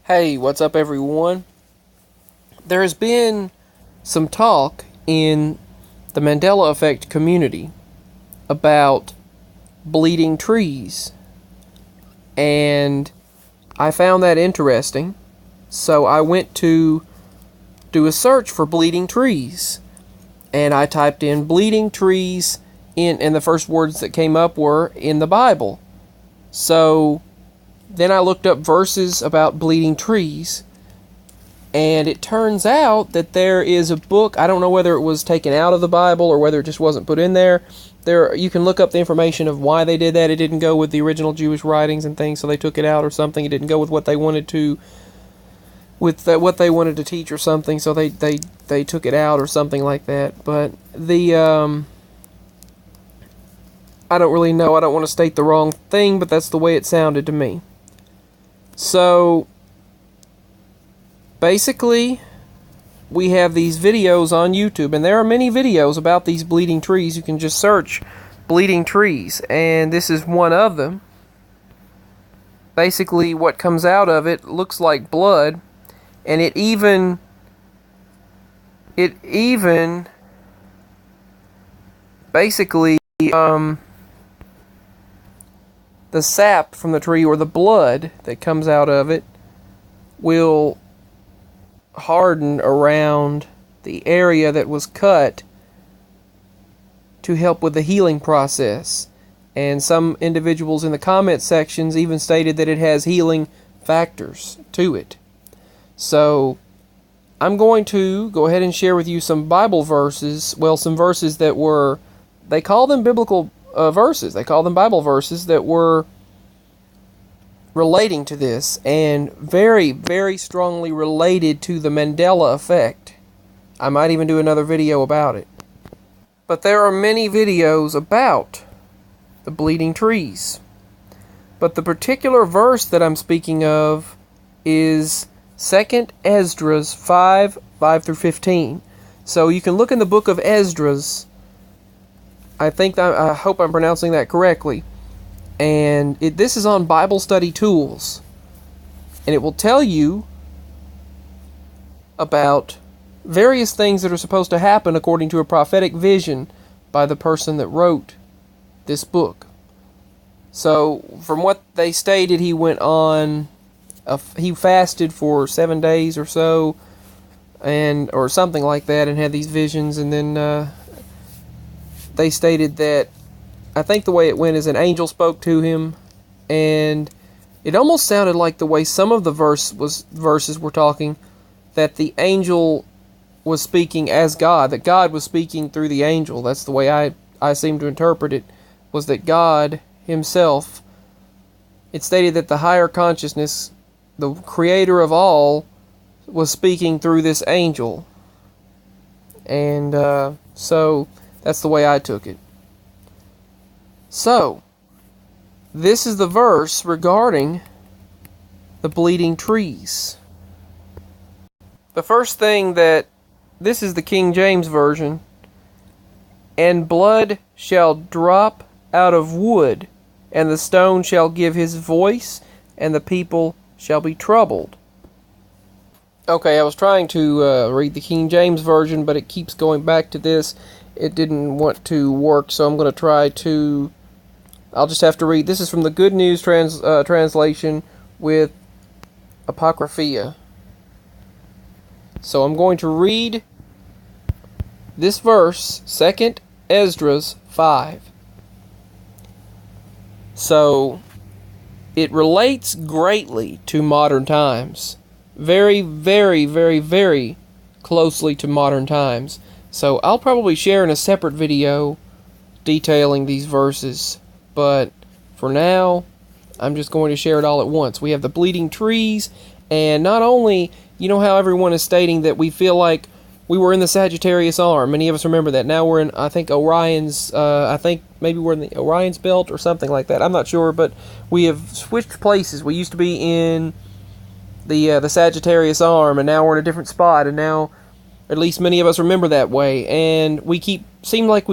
Hey, what's up, everyone? There has been some talk in the Mandela effect community about bleeding trees, and I found that interesting, so I went to do a search for bleeding trees, and I typed in bleeding trees and the first words that came up were in the Bible. So then I looked up verses about bleeding trees, and it turns out that there is a book. I don't know whether it was taken out of the Bible or whether it just wasn't put in there. You can look up the information of why they did that. It didn't go with the original Jewish writings and things, so they took it out or something. It didn't go with what they wanted to, what they wanted to teach or something, so they took it out or something like that. But I don't really know. I don't want to state the wrong thing, but that's the way it sounded to me. So basically, we have these videos on YouTube, and there are many videos about these bleeding trees. You can just search bleeding trees, and this is one of them. Basically, what comes out of it looks like blood, and it even basically the sap from the tree, or the blood that comes out of it, will harden around the area that was cut to help with the healing process. And some individuals in the comment sections even stated that it has healing factors to it. So I'm going to go ahead and share with you some Bible verses, some verses that were, they call them biblical verses, they call them Bible verses that were relating to this, and very, very strongly related to the Mandela effect. I might even do another video about it. But there are many videos about the bleeding trees. But the particular verse that I'm speaking of is 2 Esdras 5 through 15. So you can look in the book of Esdras. I hope I'm pronouncing that correctly. And this is on Bible Study Tools. And it will tell you about various things that are supposed to happen according to a prophetic vision by the person that wrote this book. So, from what they stated, he went on, he fasted for 7 days or so, or something like that, and had these visions, and then they stated that, I think the way it went is an angel spoke to him, and it almost sounded like the way some of the verses were talking, that the angel was speaking as God, that God was speaking through the angel. That's the way I seem to interpret it, was that God himself, it stated that the higher consciousness, the creator of all, was speaking through this angel. And so that's the way I took it. So, this is the verse regarding the bleeding trees. The first thing this is the King James Version. And blood shall drop out of wood, and the stone shall give his voice, and the people shall be troubled. Okay, I was trying to read the King James Version, but it keeps going back to this. It didn't want to work, so I'm going to try to... I'll just have to read. This is from the Good News translation with Apocrypha. So I'm going to read this verse, 2 Esdras 5. So, it relates greatly to modern times. Very, very, very, very closely to modern times. So I'll probably share in a separate video detailing these verses. But for now, I'm just going to share it all at once. We have the bleeding trees, and not only, you know how everyone is stating that we feel like we were in the Sagittarius arm. Many of us remember that. Now we're in, I think, Orion's, I think maybe we're in the Orion's belt or something like that. I'm not sure, but we have switched places. We used to be in the Sagittarius arm, and now we're in a different spot, and now, at least many of us remember that way, and seems like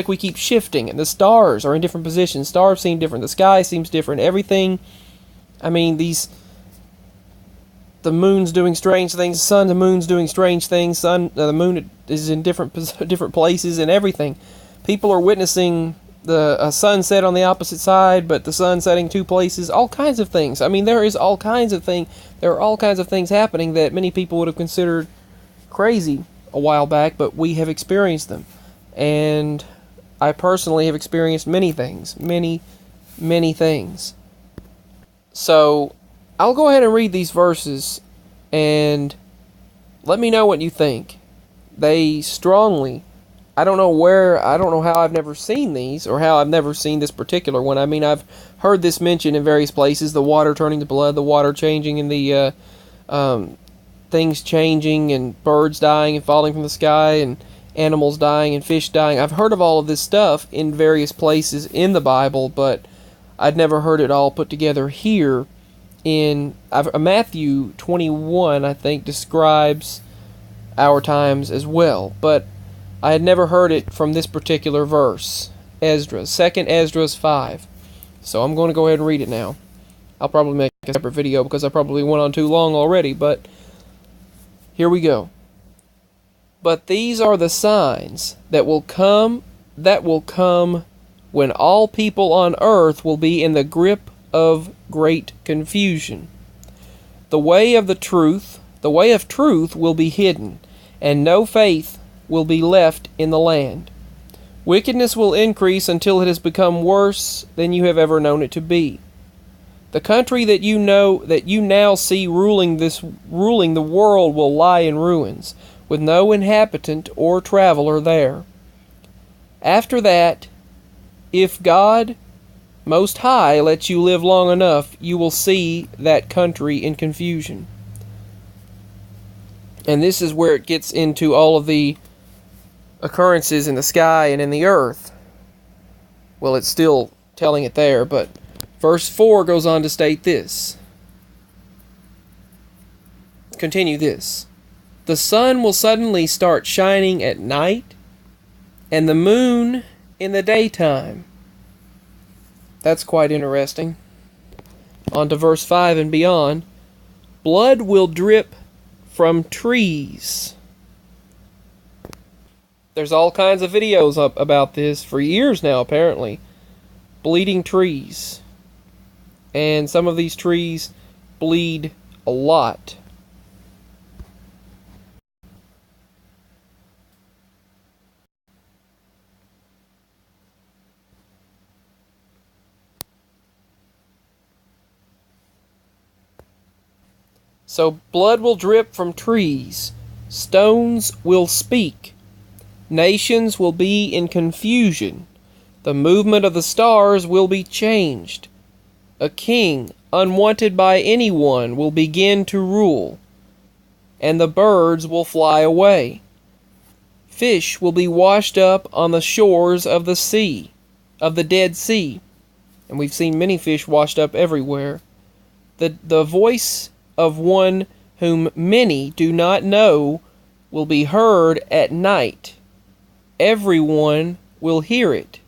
we keep shifting, and the stars are in different positions. Stars seem different, the sky seems different, everything. I mean, the moon's doing strange things, the sun, the moon's doing strange things, the moon is in different places and everything. People are witnessing the sunset on the opposite side, but the sun setting two places, all kinds of things. I mean, there are all kinds of things happening that many people would have considered crazy a while back, but we have experienced them. And I personally have experienced many things. Many things. So, I'll go ahead and read these verses, and let me know what you think. They strongly, I don't know how I've never seen these, or how I've never seen this particular one. I mean, I've heard this mentioned in various places, the water turning to blood, the water changing, and the things changing, and birds dying and falling from the sky, and animals dying, and fish dying. I've heard of all of this stuff in various places in the Bible, but I'd never heard it all put together here. Matthew 21, I think, describes our times as well, but I had never heard it from this particular verse, Esdra, 2nd Esdra 5. So I'm going to go ahead and read it now. I'll probably make a separate video because I probably went on too long already, but here we go. But these are the signs that will come when all people on earth will be in the grip of great confusion. The way of truth will be hidden, and no faith will be left in the land. Wickedness will increase until it has become worse than you have ever known it to be. The country that you now see ruling the world will lie in ruins, with no inhabitant or traveler there. After that, if God Most High lets you live long enough, you will see that country in confusion. And this is where it gets into all of the occurrences in the sky and in the earth. Well, it's still telling it there, but verse 4 goes on to state this. Continue this. The sun will suddenly start shining at night, and the moon in the daytime. That's quite interesting. On to verse 5 and beyond. Blood will drip from trees. There's all kinds of videos up about this for years now, apparently. Bleeding trees. And some of these trees bleed a lot. So blood will drip from trees. Stones will speak. Nations will be in confusion. The movement of the stars will be changed. A king, unwanted by anyone, will begin to rule, and the birds will fly away. Fish will be washed up on the shores of the sea, of the Dead Sea, and we've seen many fish washed up everywhere. The voice of one whom many do not know will be heard at night. Everyone will hear it.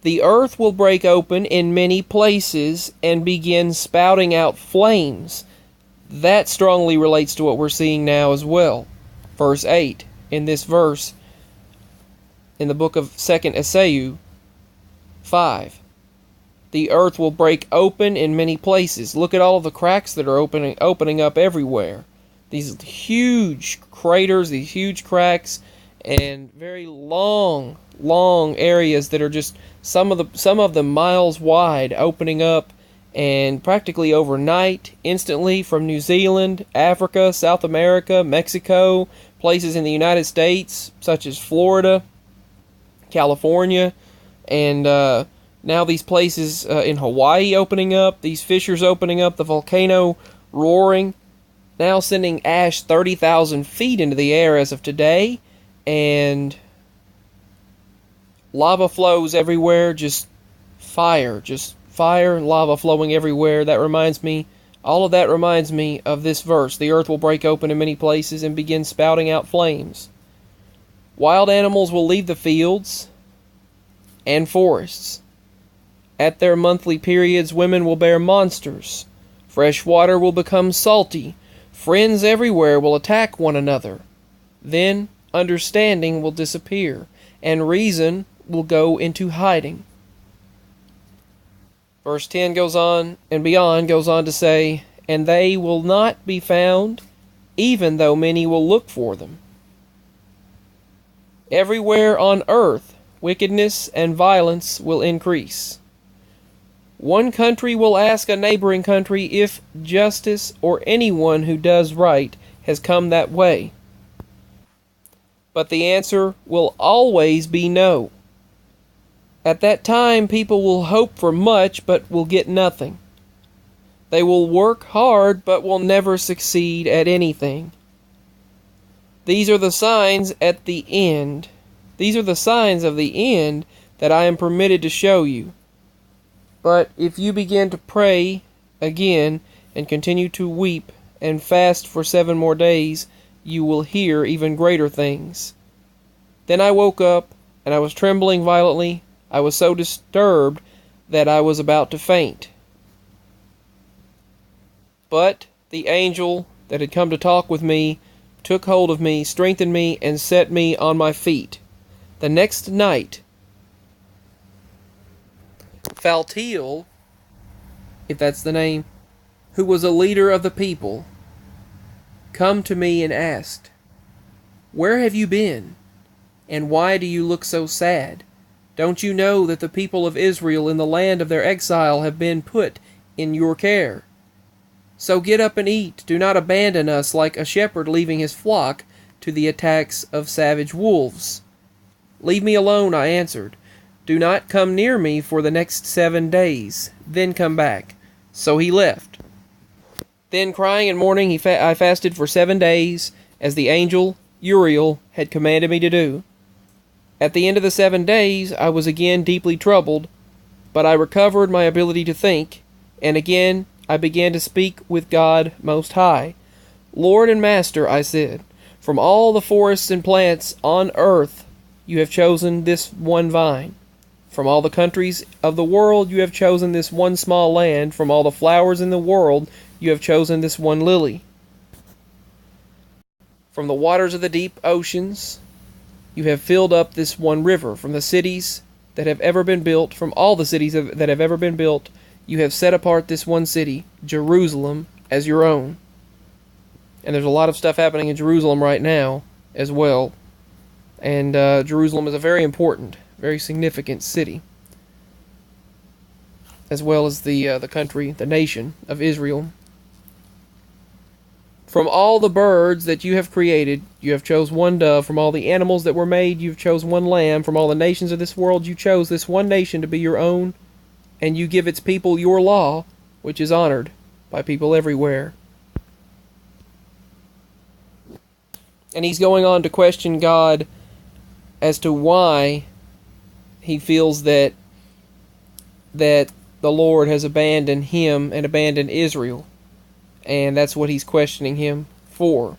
The earth will break open in many places and begin spouting out flames. That strongly relates to what we're seeing now as well. Verse 8, in this verse, in the book of 2nd Esdra 5. The earth will break open in many places. Look at all of the cracks that are opening up everywhere. These huge craters, these huge cracks, and very long areas that are just some of them miles wide, opening up, and practically overnight, instantly, from New Zealand, Africa, South America, Mexico, places in the United States such as Florida, California, and now these places in Hawaii opening up, these fissures opening up, the volcano roaring, now sending ash 30,000 feet into the air as of today, and lava flows everywhere, just fire and lava flowing everywhere. All of that reminds me of this verse. The earth will break open in many places and begin spouting out flames. Wild animals will leave the fields and forests. At their monthly periods, women will bear monsters. Fresh water will become salty. Friends everywhere will attack one another. Then understanding will disappear, and reason will go into hiding. Verse 10 goes on, and beyond goes on to say, and they will not be found, even though many will look for them. Everywhere on earth, wickedness and violence will increase. One country will ask a neighboring country if justice or anyone who does right has come that way. But the answer will always be no. At that time, people will hope for much but will get nothing. They will work hard but will never succeed at anything. These are the signs at the end. These are the signs of the end that I am permitted to show you. But if you begin to pray again and continue to weep and fast for 7 more days, you will hear even greater things. Then I woke up, and I was trembling violently. I was so disturbed that I was about to faint. But the angel that had come to talk with me took hold of me, strengthened me, and set me on my feet. The next night, Phaltiel, if that's the name, who was a leader of the people, come to me and asked, "Where have you been? And why do you look so sad? Don't you know that the people of Israel in the land of their exile have been put in your care? So get up and eat. Do not abandon us like a shepherd leaving his flock to the attacks of savage wolves." "Leave me alone," I answered. "Do not come near me for the next 7 days. Then come back." So he left. Then, crying and mourning, I fasted for 7 days, as the angel Uriel had commanded me to do. At the end of the 7 days, I was again deeply troubled, but I recovered my ability to think, and again I began to speak with God Most High. "Lord and Master," I said, "from all the forests and plants on earth you have chosen this one vine. From all the countries of the world you have chosen this one small land. From all the flowers in the world you have chosen this one lily. From the waters of the deep oceans you have filled up this one river. From the cities that have ever been built, from all the cities that have ever been built, you have set apart this one city, Jerusalem, as your own." And there's a lot of stuff happening in Jerusalem right now as well. And Jerusalem is a very important, very significant city, as well as the country, the nation of Israel. "From all the birds that you have created, you have chose one dove. From all the animals that were made, you have chose one lamb. From all the nations of this world, you chose this one nation to be your own, and you give its people your law, which is honored by people everywhere." And he's going on to question God as to why he feels that the Lord has abandoned him and abandoned Israel. And that's what he's questioning him for.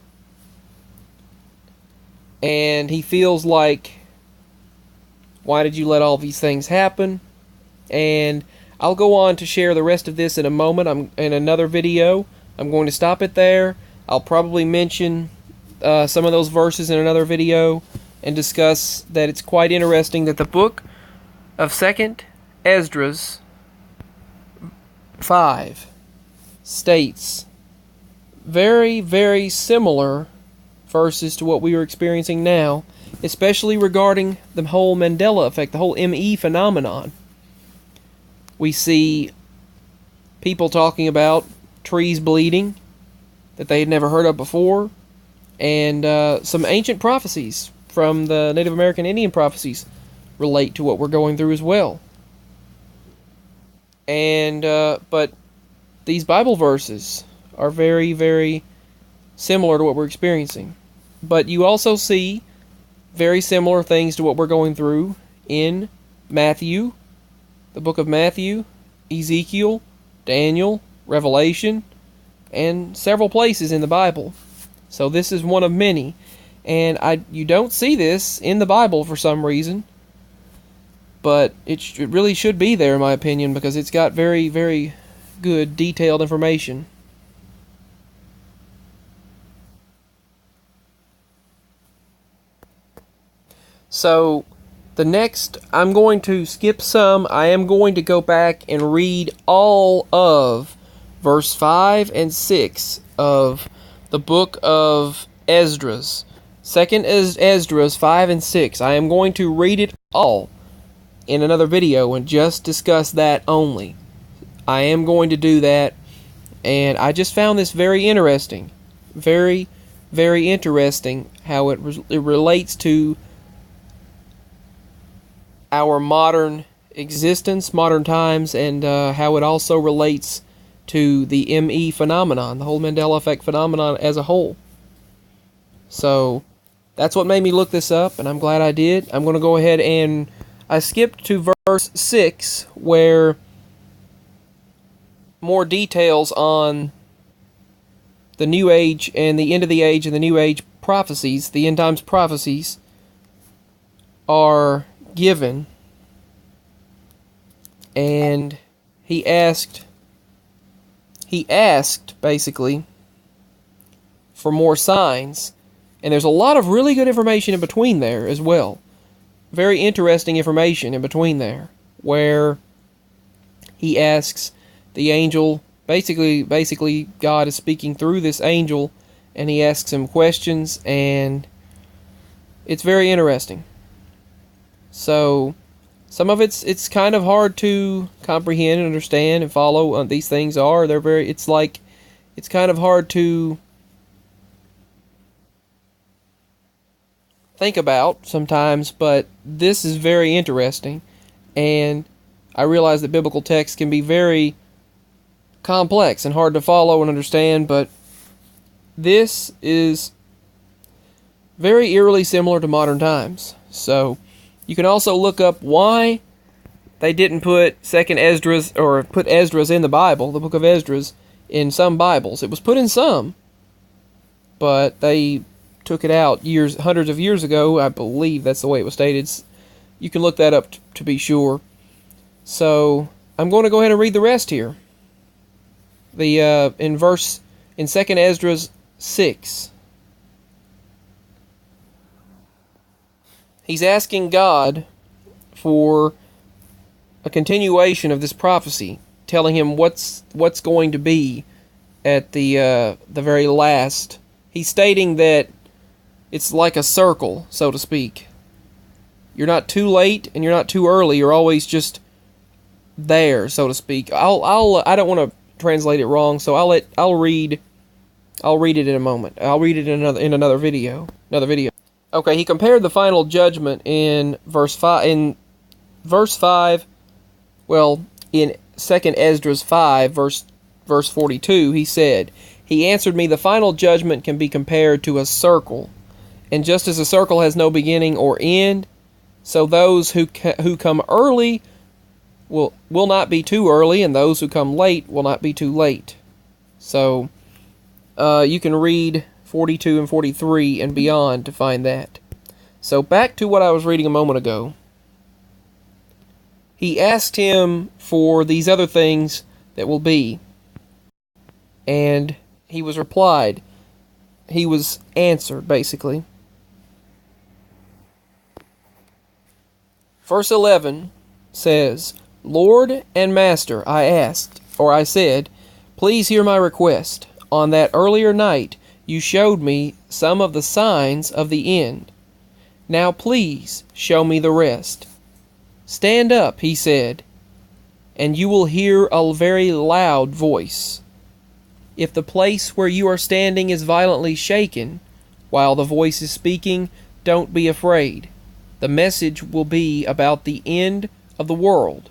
And he feels like, why did you let all these things happen? And I'll go on to share the rest of this in a moment. In another video. I'm going to stop it there. I'll probably mention some of those verses in another video and discuss that it's quite interesting that the book of 2nd Esdras 5 states very, very similar verses to what we are experiencing now, especially regarding the whole Mandela effect, the whole ME phenomenon. We see people talking about trees bleeding that they had never heard of before, and some ancient prophecies from the Native American Indian prophecies relate to what we're going through as well. And but these Bible verses are very, very similar to what we're experiencing. But you also see very similar things to what we're going through in Matthew, the book of Matthew, Ezekiel, Daniel, Revelation, and several places in the Bible. So this is one of many. And you don't see this in the Bible for some reason. But it really should be there, in my opinion, because it's got very, very good, detailed information. So, the next, I'm going to skip some. I am going to go back and read all of verse 5 and 6 of the book of Esdras. Second is Esdras 5 and 6. I am going to read it all in another video and just discuss that only. I am going to do that, and I just found this very interesting. Very, very interesting how it relates to our modern existence, modern times, and how it also relates to the ME phenomenon, the whole Mandela effect phenomenon as a whole. So that's what made me look this up, and I'm glad I did. I'm going to go ahead and I skipped to verse 6, where more details on the New Age and the end of the age and the New Age prophecies, the end times prophecies, are given. And he asked basically for more signs, and there's a lot of really good information in between there as well. Very interesting information in between there, where he asks the angel, basically God is speaking through this angel, and he asks him questions, and it's very interesting. So some of it's kind of hard to comprehend and understand and follow. These things are, it's kind of hard to think about sometimes, but this is very interesting, and I realize that biblical text can be very complex and hard to follow and understand, but this is very eerily similar to modern times. So you can also look up why they didn't put Second Esdras, or put Esdras in the Bible, the book of Esdras, in some Bibles. It was put in some, but they took it out hundreds of years ago. I believe that's the way it was stated. You can look that up to be sure. So I'm going to go ahead and read the rest here. In Second Esdras 6. He's asking God for a continuation of this prophecy, telling him what's going to be at the very last. He's stating that it's like a circle, so to speak. You're not too late and you're not too early. You're always just there, so to speak. I don't want to translate it wrong, so I'll read it in a moment. I'll read it in another video. Okay, he compared the final judgment in verse 5. In verse 5, well, in 2nd Esdras 5, verse 42, he said, "He answered me, the final judgment can be compared to a circle. And just as a circle has no beginning or end, so those who come early will not be too early, and those who come late will not be too late." So you can read 42 and 43 and beyond to find that. So back to what I was reading a moment ago. He asked him for these other things that will be, and he was replied. He was answered, basically. Verse 11 says, "Lord and Master, I said, please hear my request. On that earlier night you showed me some of the signs of the end. Now please show me the rest." "Stand up," he said, "and you will hear a very loud voice. If the place where you are standing is violently shaken while the voice is speaking, don't be afraid. The message will be about the end of the world,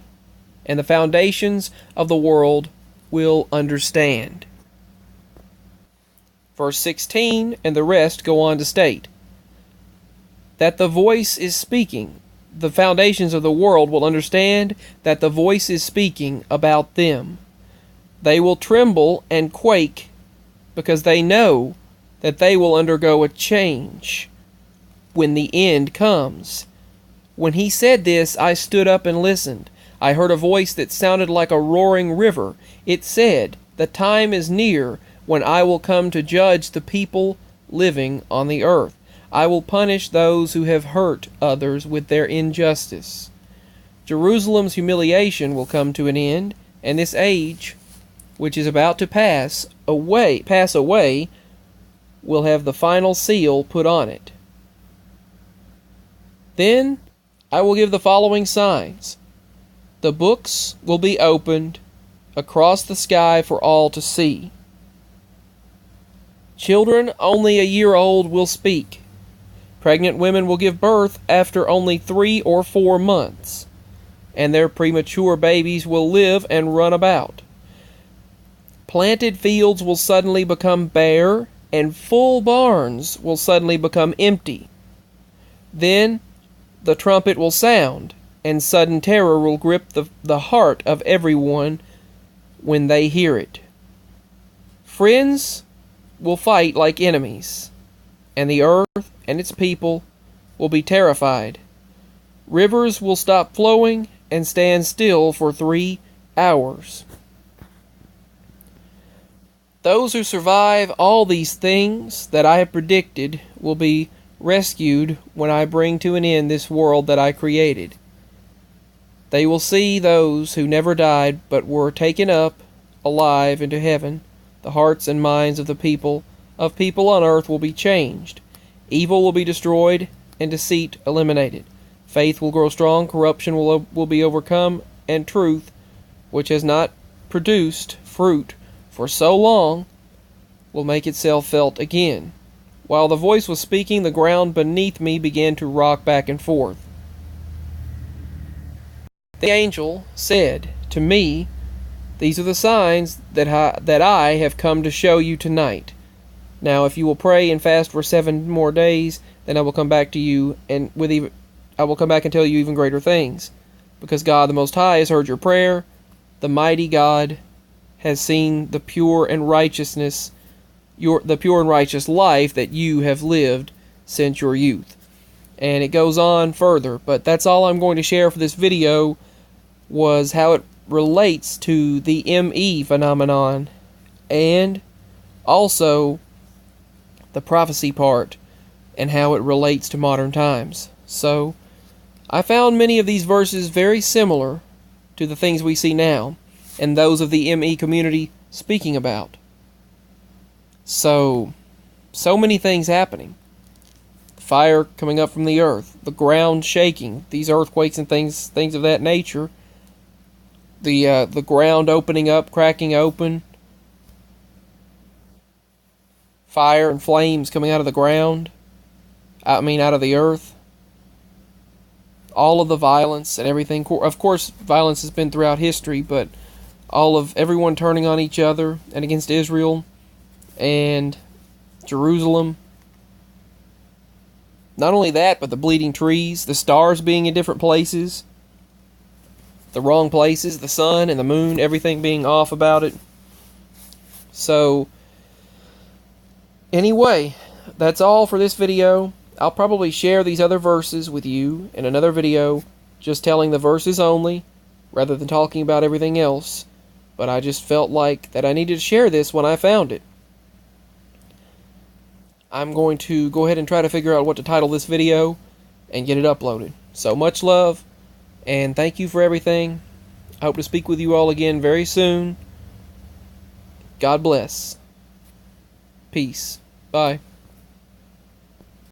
and the foundations of the world will understand." Verse 16 and the rest go on to state that the voice is speaking. The foundations of the world will understand that the voice is speaking about them. They will tremble and quake because they know that they will undergo a change when the end comes. When he said this, I stood up and listened. I heard a voice that sounded like a roaring river. It said, "The time is near when I will come to judge the people living on the earth. I will punish those who have hurt others with their injustice." Jerusalem's humiliation will come to an end, and this age, which is about to pass away, will have the final seal put on it. Then I will give the following signs. The books will be opened across the sky for all to see. Children only a year old will speak. Pregnant women will give birth after only 3 or 4 months, and their premature babies will live and run about. Planted fields will suddenly become bare, and full barns will suddenly become empty. Then the trumpet will sound, and sudden terror will grip the heart of everyone when they hear it. Friends will fight like enemies, and the earth and its people will be terrified. Rivers will stop flowing and stand still for 3 hours. Those who survive all these things that I have predicted will be rescued when I bring to an end this world that I created. They will see those who never died but were taken up alive into heaven. The hearts and minds of the people on earth will be changed. Evil will be destroyed and deceit eliminated. Faith will grow strong, corruption will be overcome, and truth, which has not produced fruit for so long, will make itself felt again. While the voice was speaking, the ground beneath me began to rock back and forth. The angel said to me, "These are the signs that I have come to show you tonight. Now, if you will pray and fast for 7 more days, then I will come back to you, and I will come back and tell you even greater things. Because God the Most High has heard your prayer, the mighty God has seen the pure and righteous life that you have lived since your youth." And it goes on further, but that's all I'm going to share for this video, was how it relates to the ME phenomenon, and also the prophecy part, and how it relates to modern times. So, I found many of these verses very similar to the things we see now, and those of the ME community speaking about. So many things happening. Fire coming up from the earth, the ground shaking, these earthquakes and things of that nature. The ground opening up, cracking open. Fire and flames coming out of the ground. Out of the earth. All of the violence and everything. Of course, violence has been throughout history, but everyone turning on each other and against Israel and Jerusalem. Not only that, but the bleeding trees, the stars being in different places, the wrong places, the sun and the moon, everything being off about it. So, anyway, that's all for this video. I'll probably share these other verses with you in another video, just telling the verses only, rather than talking about everything else. But I just felt like that I needed to share this when I found it. I'm going to go ahead and try to figure out what to title this video and get it uploaded. So much love, and thank you for everything. I hope to speak with you all again very soon. God bless. Peace. Bye.